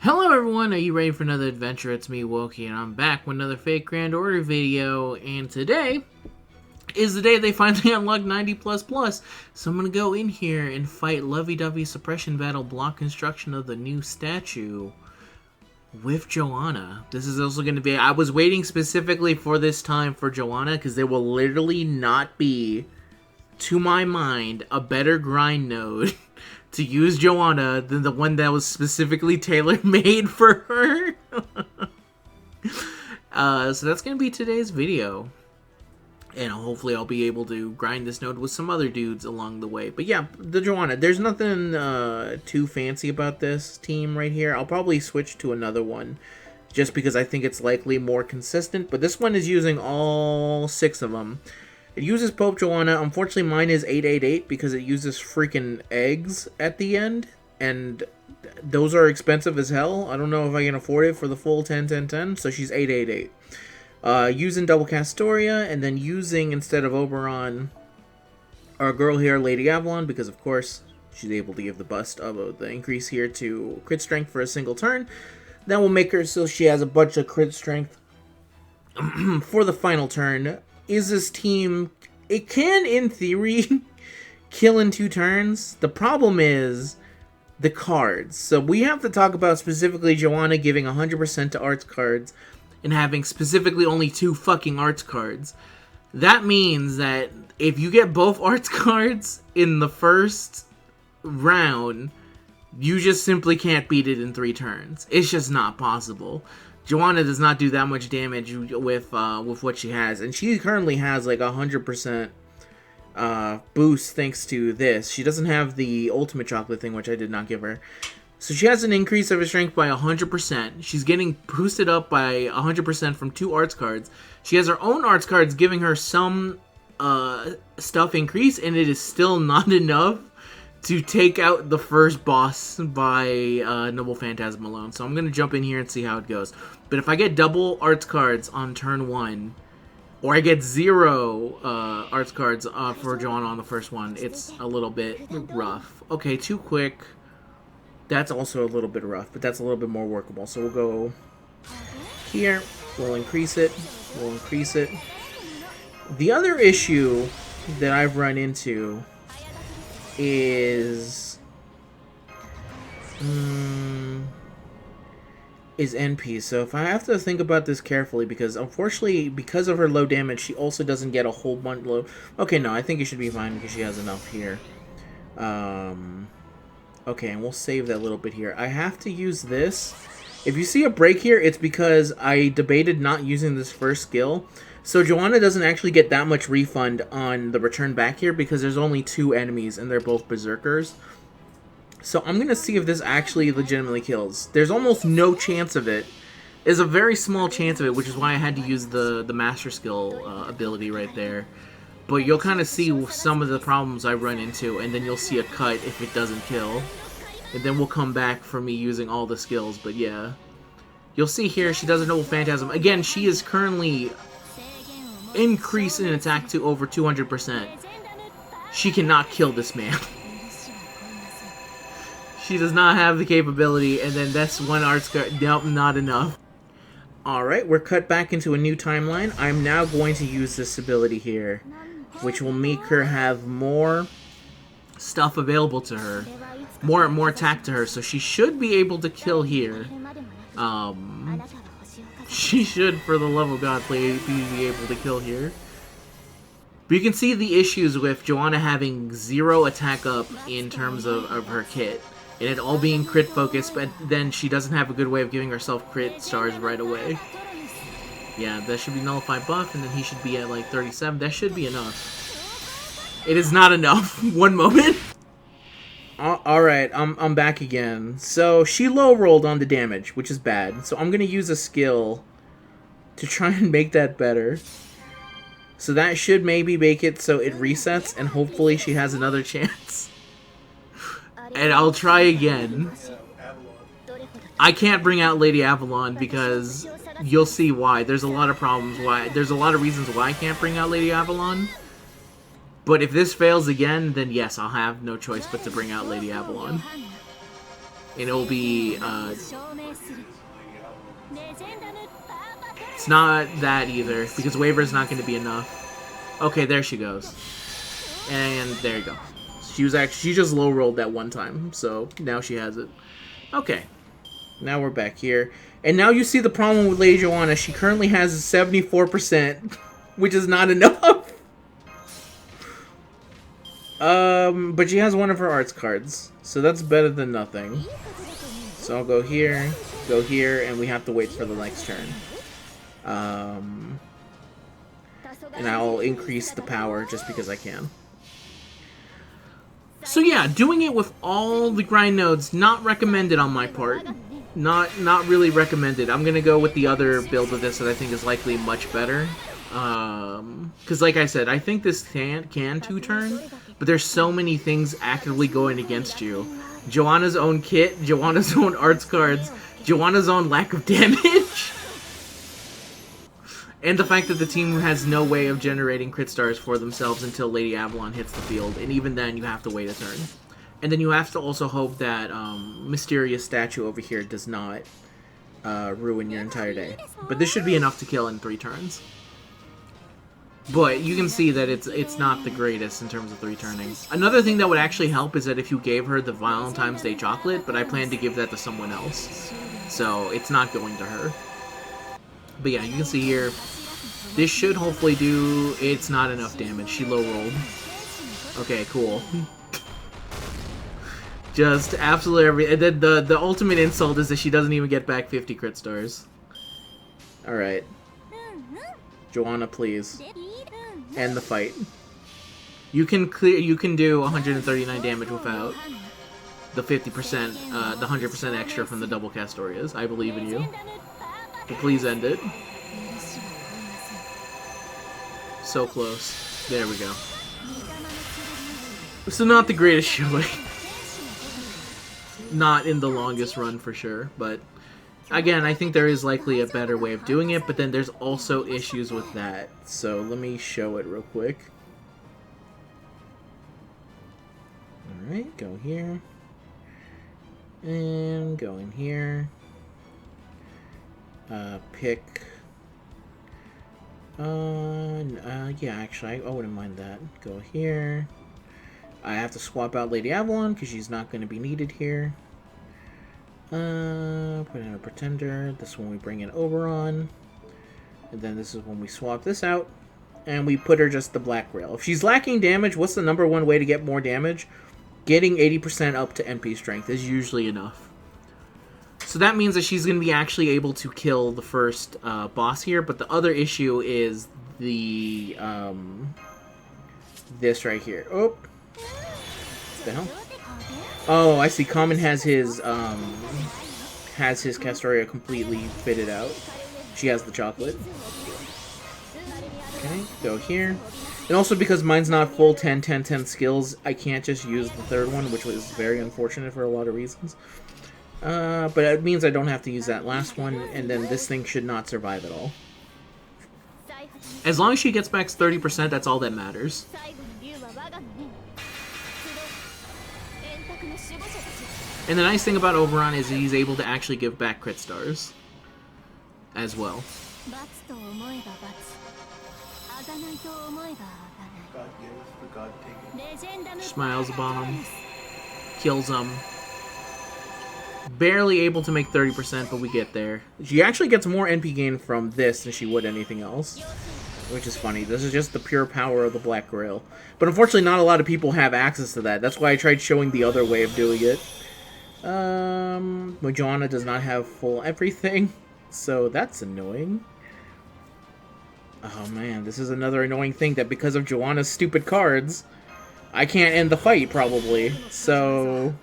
Hello everyone, are you ready for another adventure? It's me, Woki, and I'm back with another Fake Grand Order video, and today is the day they finally unlocked 90++, so I'm gonna go in here and fight Lovey-Dovey Suppression Battle Block Construction of the new statue with Joanna. This is also gonna be, I was waiting specifically for this time for Joanna, because there will literally not be, to my mind, a better grind node to use Joanna than the one that was specifically tailor-made for her. So that's going to be today's video. And hopefully I'll be able to grind this node with some other dudes along the way. But yeah, the Joanna, there's nothing too fancy about this team right here. I'll probably switch to another one just because I think it's likely more consistent. But this one is using all 6 of them. It uses Pope Joanna. Unfortunately, mine is 888 because it uses freaking eggs at the end. And those are expensive as hell. I don't know if I can afford it for the full 10-10-10. So she's 888. Using Double Castoria. And then using, instead of Oberon, our girl here, Lady Avalon. Because, of course, she's able to give the bust of the increase here to crit strength for a single turn. That will make her so she has a bunch of crit strength for the final turn. Is this team, it can, in theory, kill in 2 turns. The problem is the cards. So we have to talk about specifically Joanna giving 100% to arts cards and having specifically only 2 fucking arts cards. That means that if you get both arts cards in the first round, you just simply can't beat it in 3 turns. It's just not possible. Joanna does not do that much damage with what she has, and she currently has like 100% boost thanks to this. She doesn't have the ultimate chocolate thing, which I did not give her. So she has an increase of her strength by 100%. She's getting boosted up by 100% from 2 arts cards. She has her own arts cards giving her some stuff increase, and it is still not enough to take out the first boss by Noble Phantasm alone. So I'm going to jump in here and see how it goes. But if I get double arts cards on turn 1, or I get 0 arts cards for Joanna on the first one, it's a little bit rough. Okay, too quick. That's also a little bit rough, but that's a little bit more workable. So we'll go here. We'll increase it. We'll increase it. The other issue that I've run into is NP. So if I have to think about this carefully, because unfortunately, because of her low damage, she also doesn't get a whole bunch low. Okay, no, I think it should be fine because she has enough here. Okay, and we'll save that little bit here. I have to use this. If you see a break here, it's because I debated not using this first skill. So Joanna doesn't actually get that much refund on the return back here because there's only 2 enemies and they're both berserkers. So I'm going to see if this actually legitimately kills. There's almost no chance of it. There's a very small chance of it, which is why I had to use the master skill ability right there. But you'll kind of see some of the problems I run into, and then you'll see a cut if it doesn't kill. And then we'll come back for me using all the skills, but yeah. You'll see here she does a Noble Phantasm. Again, she is currently increase in attack to over 200%. She cannot kill this man. She does not have the capability, and then that's 1 arts card. Nope, not enough. Alright, we're cut back into a new timeline. I'm now going to use this ability here, which will make her have more stuff available to her. More attack to her, so she should be able to kill here. She should, for the love of God, be able to kill here. But you can see the issues with Joanna having 0 attack up in terms of her kit. And it all being crit focused, but then she doesn't have a good way of giving herself crit stars right away. Yeah, that should be nullified buff, and then he should be at like 37. That should be enough. It is not enough. One moment. Alright, I'm back again. So, she low rolled on the damage, which is bad. So I'm going to use a skill to try and make that better. So that should maybe make it so it resets, and hopefully she has another chance. And I'll try again. I can't bring out Lady Avalon because you'll see why. There's a lot of problems why. There's a lot of reasons why I can't bring out Lady Avalon. But if this fails again, then yes, I'll have no choice but to bring out Lady Avalon. and it'll be, it's not that either, because waiver is not going to be enough. Okay, there she goes. And there you go. She just low rolled that one time, so now she has it. Okay. Now we're back here. And now you see the problem with Lady Joanna. She currently has 74%, which is not enough. But she has one of her arts cards, so that's better than nothing. So I'll go here, and we have to wait for the next turn. And I'll increase the power just because I can. So yeah, doing it with all the grind nodes, not recommended on my part. Not really recommended. I'm gonna go with the other build of this that I think is likely much better. Because like I said, I think this can 2-turn, but there's so many things actively going against you. Joanna's own kit, Joanna's own arts cards, Joanna's own lack of damage, and the fact that the team has no way of generating crit stars for themselves until Lady Avalon hits the field, and even then you have to wait a turn. And then you have to also hope that Mysterious Statue over here does not ruin your entire day. But this should be enough to kill in 3 turns. But you can see that it's not the greatest in terms of 3-turning. Another thing that would actually help is that if you gave her the Valentine's Day chocolate, but I plan to give that to someone else. So it's not going to her. But yeah, you can see here, this should hopefully do... It's not enough damage. She low-rolled. Okay, cool. Just absolutely every... And then the ultimate insult is that she doesn't even get back 50 crit stars. Alright. Joanna, please. End the fight. You can do 139 damage without the 50%, the 100% extra from the double Castorias. I believe in you. But please end it. So close. There we go. So not the greatest showing. Not in the longest run for sure, but again, I think there is likely a better way of doing it, but then there's also issues with that. So let me show it real quick. Alright, go here. And go in here. Pick... yeah, actually, I wouldn't mind that. Go here. I have to swap out Lady Avalon, because she's not going to be needed here. Put in a Pretender. This one we bring in Oberon. And then this is when we swap this out. And we put her just the Black Rail. If she's lacking damage, what's the #1 way to get more damage? Getting 80% up to MP strength is usually enough. So that means that she's going to be actually able to kill the first boss here. But the other issue is the... this right here. Oh! What the hell? Oh, I see. Common has his Castoria completely fitted out. She has the chocolate. Okay, go here. And also because mine's not full 10, 10, 10 skills, I can't just use the third one, which was very unfortunate for a lot of reasons. But it means I don't have to use that last one, and then this thing should not survive at all. As long as she gets back 30%, that's all that matters. And the nice thing about Oberon is that he's able to actually give back crit stars as well. Smiles upon him, kills him. Barely able to make 30%, but we get there. She actually gets more NP gain from this than she would anything else, which is funny. This is just the pure power of the Black Grail. But unfortunately, not a lot of people have access to that. That's why I tried showing the other way of doing it. Joanna does not have full everything, so that's annoying. Oh man, this is another annoying thing that because of Joanna's stupid cards, I can't end the fight, probably. So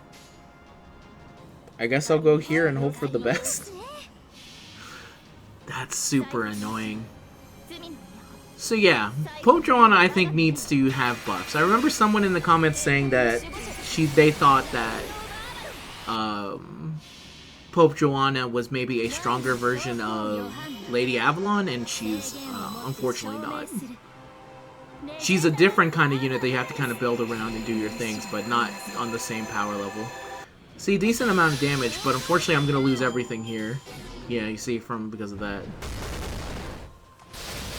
I guess I'll go here and hope for the best. That's super annoying. So yeah, Pope Joanna I think needs to have buffs. I remember someone in the comments saying that they thought that Pope Joanna was maybe a stronger version of Lady Avalon, and she's unfortunately not. She's a different kind of unit that you have to kind of build around and do your things, but not on the same power level. See, decent amount of damage, but unfortunately I'm gonna lose everything here. Yeah, you see, because of that.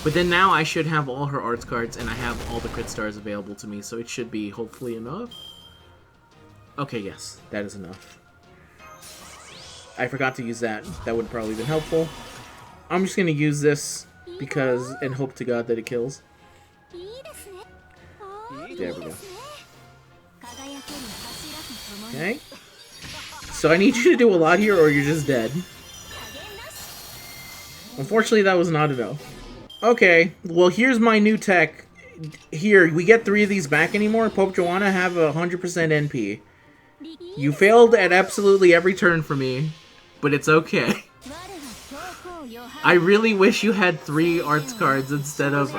But then now I should have all her arts cards, and I have all the crit stars available to me, so it should be hopefully enough. Okay, yes, that is enough. I forgot to use that. That would probably been helpful. I'm just gonna use this because, and hope to God that it kills. There we go. Okay. So I need you to do a lot here, or you're just dead. Unfortunately, that was not enough. Okay, well, here's my new tech. Here, we get 3 of these back anymore. Pope Joanna have 100% NP. You failed at absolutely every turn for me, but it's okay. I really wish you had 3 arts cards instead of...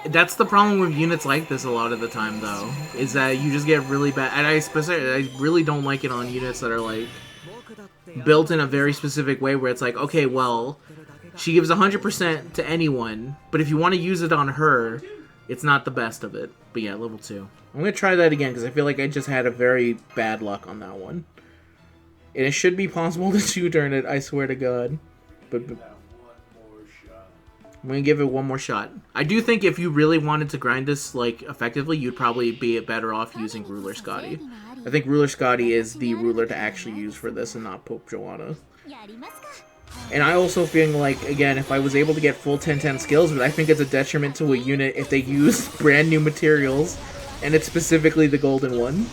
That's the problem with units like this a lot of the time, though, is that you just get really bad... And I really don't like it on units that are, like, built in a very specific way where it's like, okay, well, she gives 100% to anyone, but if you want to use it on her, it's not the best of it. But yeah, level 2. I'm going to try that again, because I feel like I just had a very bad luck on that one. And it should be possible to 2-turn it, I swear to God. But I'm going to give it one more shot. I do think if you really wanted to grind this, like, effectively, you'd probably be better off using Ruler Skadi. I think Ruler Skadi is the ruler to actually use for this and not Pope Joanna. And I also feel like, again, if I was able to get full 10-10 skills, but I think it's a detriment to a unit if they use brand new materials, and it's specifically the golden one.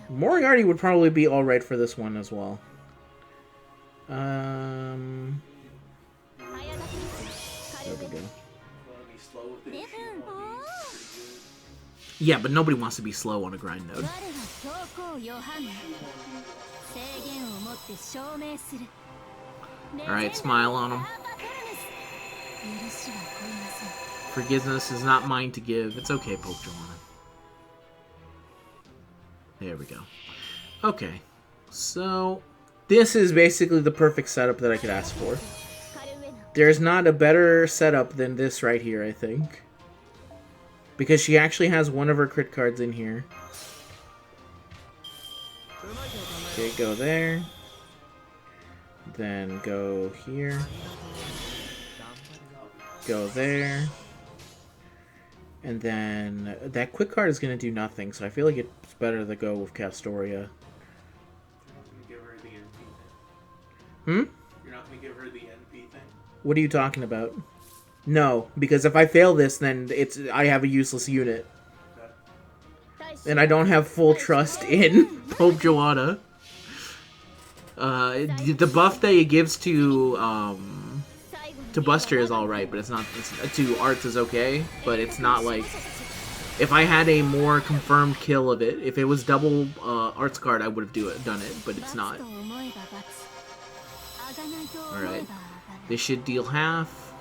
Moriarty would probably be alright for this one as well. There we go. Yeah, but nobody wants to be slow on a grind node. Alright, smile on him. Forgiveness is not mine to give. It's okay, Pope Joanna. There we go. Okay. So, this is basically the perfect setup that I could ask for. There's not a better setup than this right here, I think. Because she actually has one of her crit cards in here. Okay, go there. Then go here. Go there. And then that quick card is going to do nothing, so I feel like it's better to go with Castoria. Hmm? You're not going to give her the NP thing? What are you talking about? No, because if I fail this, then I have a useless unit. Okay. And I don't have full trust in Pope Joanna. The buff that it gives to Buster is alright, but it's not... to Arts is okay, but it's not like... If I had a more confirmed kill of it, if it was double Arts card, I would have done it, but it's not. Alright. This should deal half.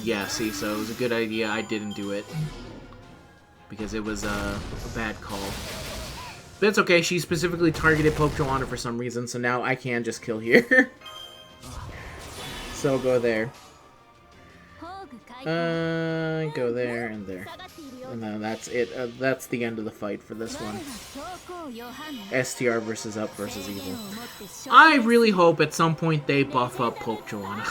Yeah, see, so it was a good idea I didn't do it. Because it was a bad call. But it's okay, she specifically targeted Pope Joanna for some reason, so now I can just kill here. So go there. Go there and there. And then that's it. That's the end of the fight for this one. STR versus up versus evil. I really hope at some point they buff up Pope Joanna.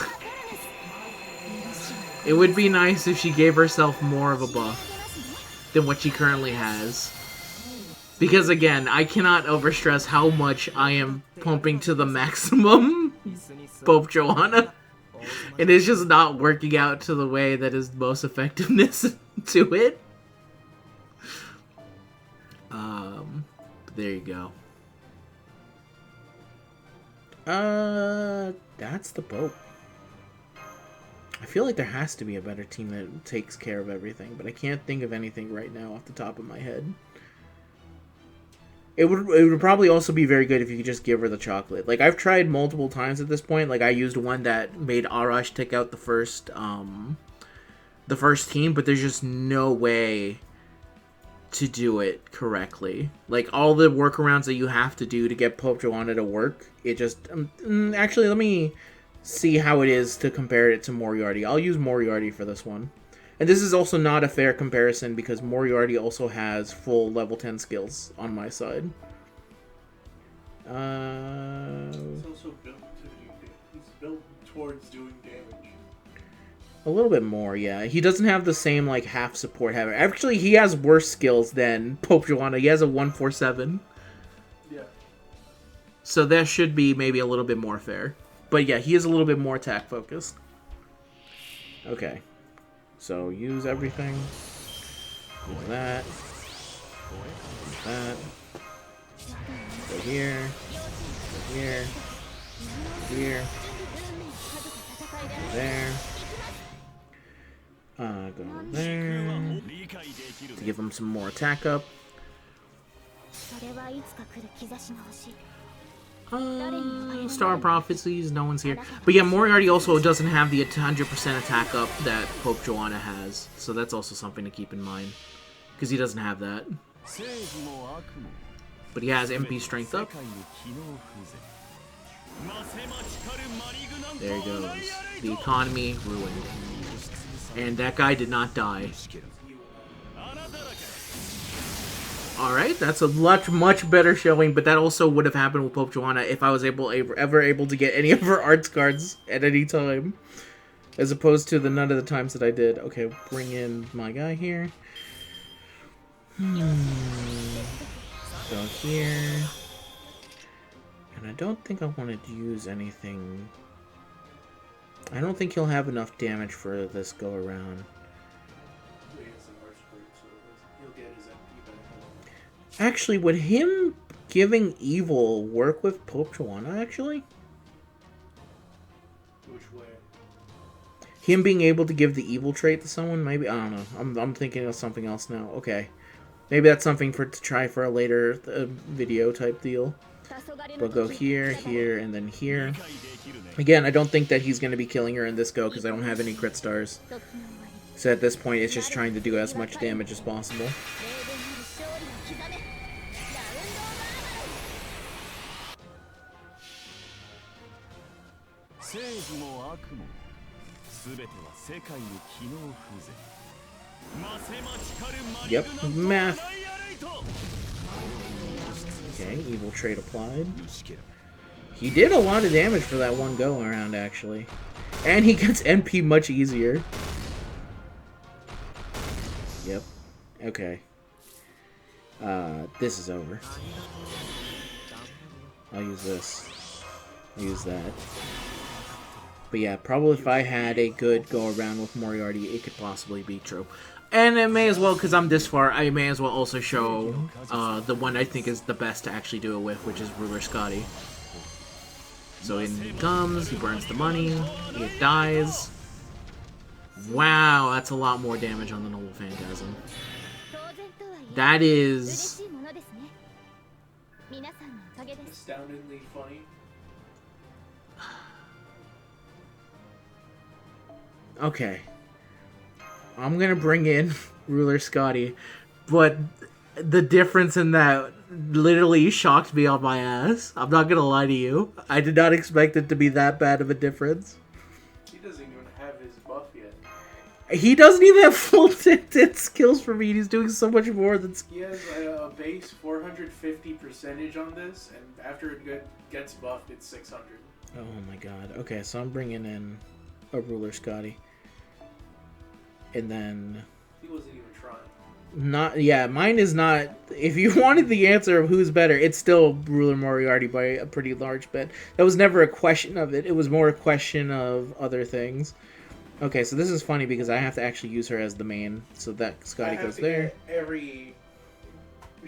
It would be nice if she gave herself more of a buff than what she currently has. Because again, I cannot overstress how much I am pumping to the maximum Pope Joanna. It is just not working out to the way that is most effectiveness to it. There you go. That's the Pope. I feel like there has to be a better team that takes care of everything, but I can't think of anything right now off the top of my head. It would probably also be very good if you could just give her the chocolate. Like, I've tried multiple times at this point. Like, I used one that made Arash take out the first team, but there's just no way to do it correctly. Like, all the workarounds that you have to do to get Pope Joanna to work, it just... actually, let me see how it is to compare it to Moriarty. I'll use Moriarty for this one. And this is also not a fair comparison because Moriarty also has full level 10 skills on my side. He's also built to do he's built towards doing damage. A little bit more, yeah. He doesn't have the same, like, half support habit. Actually, he has worse skills than Pope Joanna. He has a 147. Yeah. So that should be maybe a little bit more fair. But yeah, he is a little bit more attack focused. Okay. So use everything. Use that. Use that. Go here. Go here. Go here. Go there. Go there. To give him some more attack up. Star Prophecies, no one's here. But yeah, Moriarty also doesn't have the 100% attack up that Pope Joanna has. So that's also something to keep in mind. Because he doesn't have that. But he has MP strength up. There he goes. The economy ruined. And that guy did not die. Alright, that's a much better showing, but that also would have happened with Pope Joanna if I was ever able to get any of her arts cards at any time. As opposed to the none of the times that I did. Okay, bring in my guy here. Go here. And I don't think I wanted to use anything. I don't think he'll have enough damage for this go around. Actually, would him giving evil work with Pope Joanna, actually? Which way? Him being able to give the evil trait to someone, maybe? I don't know. I'm thinking of something else now. Okay. Maybe that's something to try for a later video type deal. We'll go here, here, and then here. Again, I don't think that he's going to be killing her in this go because I don't have any crit stars. So at this point, it's just trying to do as much damage as possible. Yep, math. Okay, evil trait applied. He did a lot of damage for that one go around, actually. And he gets NP much easier. Yep. Okay. This is over. I'll use this. I'll use that. But yeah, probably if I had a good go around with Moriarty, it could possibly be true. And it may as well, because I'm this far, I may as well also show the one I think is the best to actually do it with, which is Ruler Skadi. So in he comes, he burns the money, it dies. Wow, that's a lot more damage on the Noble Phantasm. That is... astoundingly funny. Okay. I'm gonna bring in Ruler Skadi, but the difference in that literally shocked me on my ass. I'm not gonna lie to you. I did not expect it to be that bad of a difference. He doesn't even have his buff yet. He doesn't even have full tinted skills for me. He's doing so much more than... He has a base 450% on this, and after it gets buffed, it's 600. Oh my god. Okay, so I'm bringing in a Ruler Skadi. And then... He wasn't even trying. Not... Yeah, mine is not... If you wanted the answer of who's better, it's still Ruler Moriarty by a pretty large bit. That was never a question of it. It was more a question of other things. Okay, so this is funny because I have to actually use her as the main. So that Skadi goes there. Get every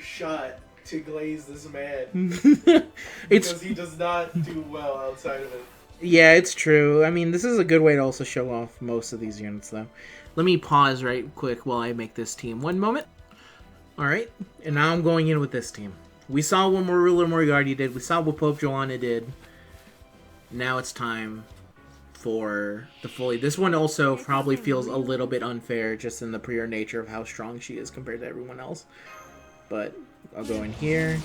shot to glaze this man. Because he does not do well outside of it. Yeah, it's true. I mean, this is a good way to also show off most of these units, though. Let me pause right quick while I make this team. One moment. Alright, and now I'm going in with this team. We saw what Ruler Moriarty did. We saw what Pope Joanna did. Now it's time for the fully... This one also probably feels a little bit unfair just in the pure nature of how strong she is compared to everyone else. But I'll go in here.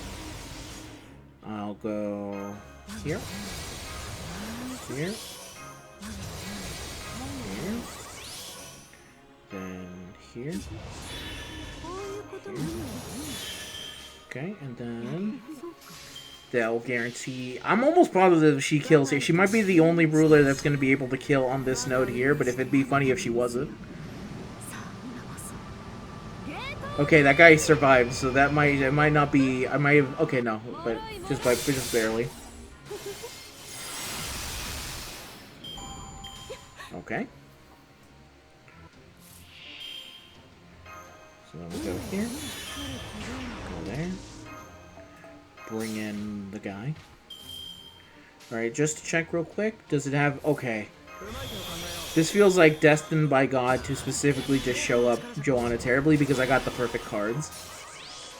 I'll go here. Here. here. Okay, and then that'll guarantee... I'm almost positive she kills here. She might be the only ruler that's going to be able to kill on this node here, but if it'd be funny if she wasn't. Okay, that guy survived, so that might not be... I might have... Okay, no, but just barely. Okay. So then we'll go here. Go there. Bring in the guy. Alright, just to check real quick. Does it have... Okay. This feels like destined by God to specifically just show up Joanna terribly because I got the perfect cards.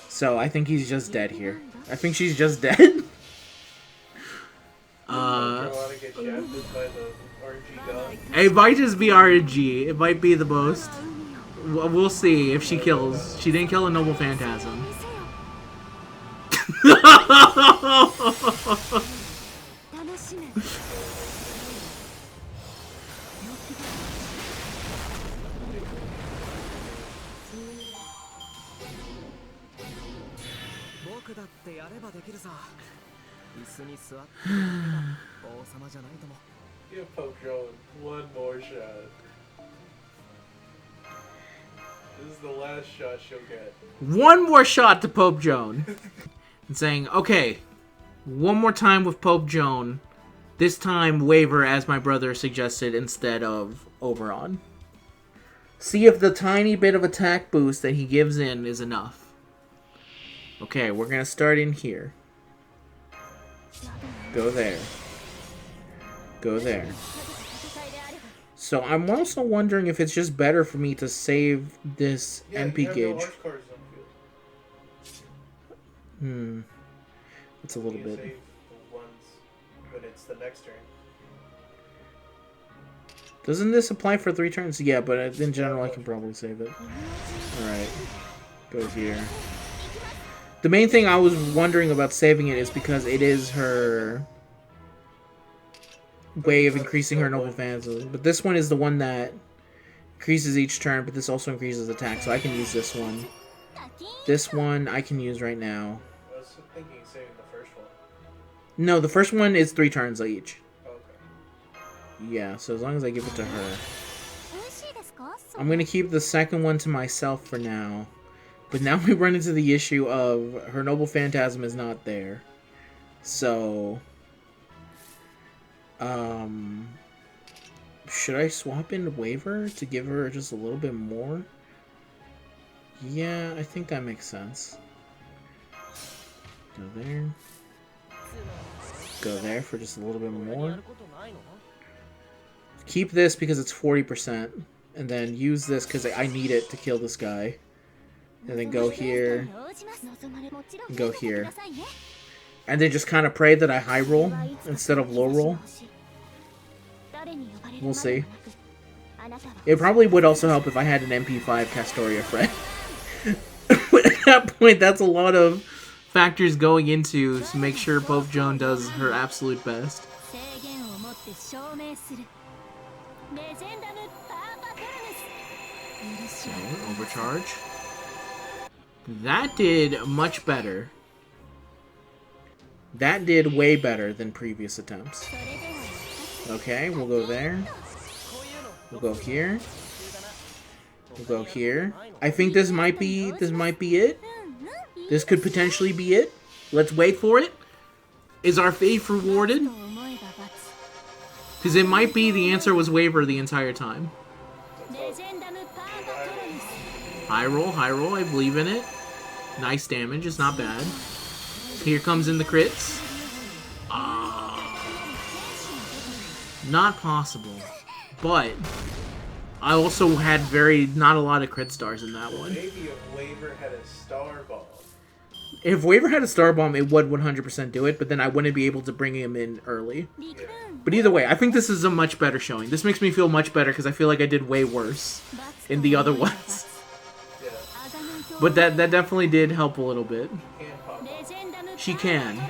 So I think he's just dead here. I think she's just dead. It might just be RNG. It might be the most. We'll see if she kills. She didn't kill a noble phantasm. Give Pope Joan one more shot. This is the last shot she'll get. One more shot to Pope Joan. And saying, okay, one more time with Pope Joan. This time waver as my brother suggested instead of Oberon. See if the tiny bit of attack boost that he gives in is enough. Okay, we're going to start in here. Go there. Go there. So I'm also wondering if it's just better for me to save this NP gauge. It's a little bit. Save the ones when it's the next turn. Doesn't this apply for 3 turns? Yeah, but in general I can probably save it. Alright. Go here. The main thing I was wondering about saving it is because it is her way of increasing her noble phantasm. But this one is the one that increases each turn, but this also increases attack, so I can use this one. This one I can use right now. I was thinking of saving the first one. No, the first one is 3 turns each. Okay. Yeah, so as long as I give it to her. I'm going to keep the second one to myself for now. But now we run into the issue of her noble phantasm is not there. So... should I swap in Waver to give her just a little bit more? Yeah, I think that makes sense. Go there. Go there for just a little bit more. Keep this because it's 40%. And then use this because I need it to kill this guy. And then go here. And go here. And then just kind of pray that I high roll instead of low roll. We'll see. It probably would also help if I had an MP5 Castoria friend. But at that point, that's a lot of factors going into to make sure Pope Joan does her absolute best. So, overcharge. That did much better. That did way better than previous attempts. Okay, we'll go there. We'll go here. We'll go here. I think this might be it. This could potentially be it. Let's wait for it. Is our faith rewarded? Because it might be the answer was Waver the entire time. High roll, I believe in it. Nice damage, it's not bad. Here comes in the crits. Not possible. But I also had not a lot of crit stars in that one. Maybe if Waver had a star bomb. If Waver had a star bomb, it would 100% do it, but then I wouldn't be able to bring him in early. Yeah. But either way, I think this is a much better showing. This makes me feel much better because I feel like I did way worse in the other ones. Yeah. But that definitely did help a little bit. Can pop up. She can.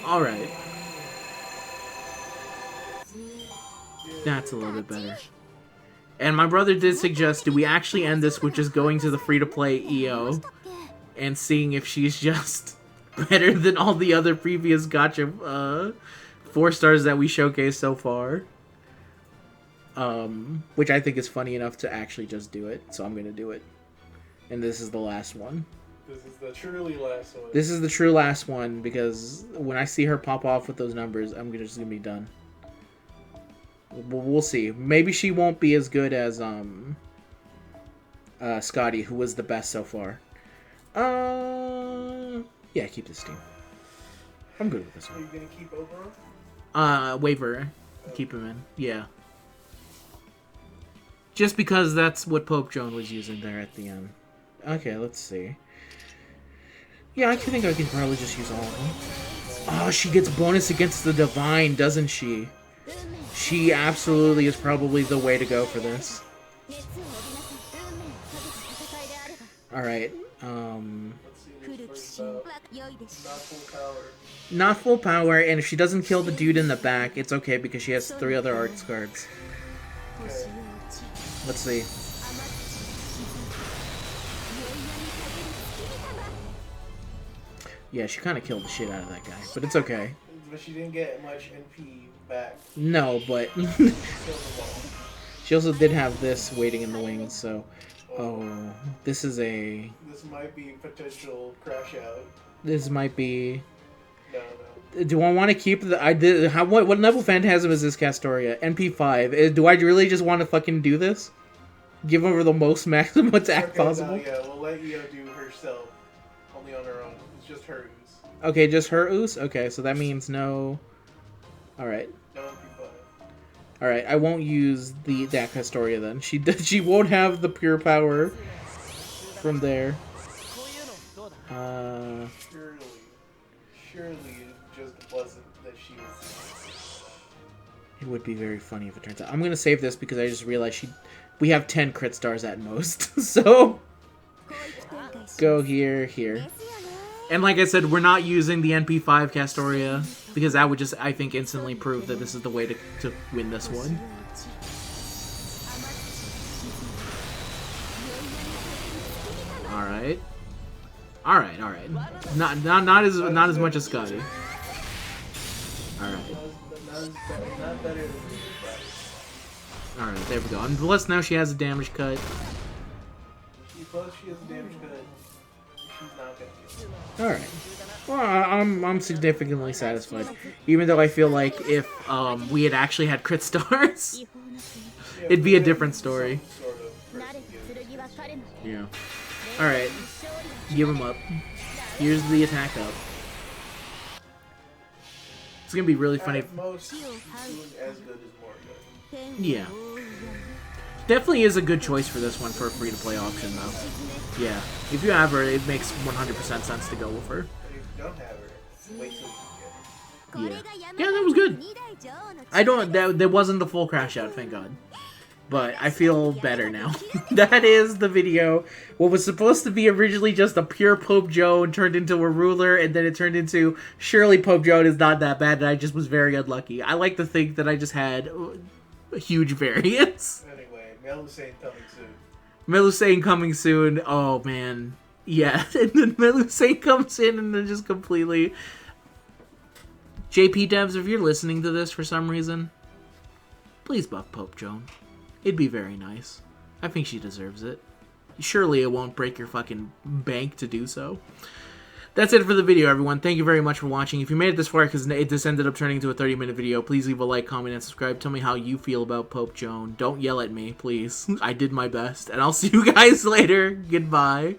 Alright. That's a little bit better. And my brother did suggest, do we actually end this with just going to the free-to-play EO and seeing if she's just better than all the other previous gacha 4 stars that we showcased so far? Which I think is funny enough to actually just do it, so I'm gonna do it. And this is the last one. This is the truly last one. This is the true last one, because when I see her pop off with those numbers, I'm just gonna be done. We'll see. Maybe she won't be as good as Skadi, who was the best so far. Yeah, keep this team. I'm good with this one. Are you gonna keep Oberon? Waiver. Keep him in. Yeah. Just because that's what Pope Joan was using there at the end. Okay, let's see. Yeah, I think I can probably just use all of them. Oh, she gets bonus against the Divine, doesn't she? She absolutely is probably the way to go for this. Alright, Not full power. not full power, and if she doesn't kill the dude in the back, it's okay because she has 3 other arts cards. Okay. Let's see. Yeah, she kind of killed the shit out of that guy, but it's okay. But she didn't get much NP back. No, but Killed them all. she also did have this waiting in the wings, so... Oh, this is a... This might be potential crash out. This might be... No. Do I want to keep the... what level Phantasm is this Castoria? NP5. Do I really just want to fucking do this? Give over the most maximum attack possible? No, yeah, we'll let Io do herself. Only on her own. It's just her ooze. Okay, just her Oos? Okay, so that means no... Alright. No NP5. Alright, I won't use that Castoria then. She won't have the pure power from there. Surely it just wasn't that she was... It would be very funny if it turns out. I'm gonna save this because I just realized we have 10 crit stars at most. So go here. And like I said, we're not using the NP5 Castoria because that would just, I think, instantly prove that this is the way to win this one. Alright. Not as much as Skadi. Alright. Not better than Alright, there we go. Unless now she has a damage cut. Plus she has a damage cut. She's not gonna get it. Alright. Well, I'm significantly satisfied. Even though I feel like if we had actually had crit stars, it'd be a different story. Sort of person gives. Yeah. Alright. Give him up. Here's the attack up. It's gonna be really funny. At most, she's doing as good as Moriarty. Yeah. Definitely is a good choice for this one for a free-to-play option, though. Yeah. If you have her, it makes 100% sense to go with her. But if you don't have her, wait till you get her. Yeah. Yeah, that was good. That wasn't the full crash out, thank God. But I feel better now. That is the video. What was supposed to be originally just a pure Pope Joan turned into a ruler, and then it turned into, surely Pope Joan is not that bad, and I just was very unlucky. I like to think that I just had a huge variance. Anyway, Melusane coming soon. Melusane coming soon. Oh, man. Yeah, and then Melusane comes in and then just completely... JP devs, if you're listening to this for some reason, please buff Pope Joan. It'd be very nice. I think she deserves it. Surely it won't break your fucking bank to do so. That's it for the video, everyone. Thank you very much for watching. If you made it this far, because this ended up turning into a 30-minute video, please leave a like, comment, and subscribe. Tell me how you feel about Pope Joan. Don't yell at me, please. I did my best. And I'll see you guys later. Goodbye.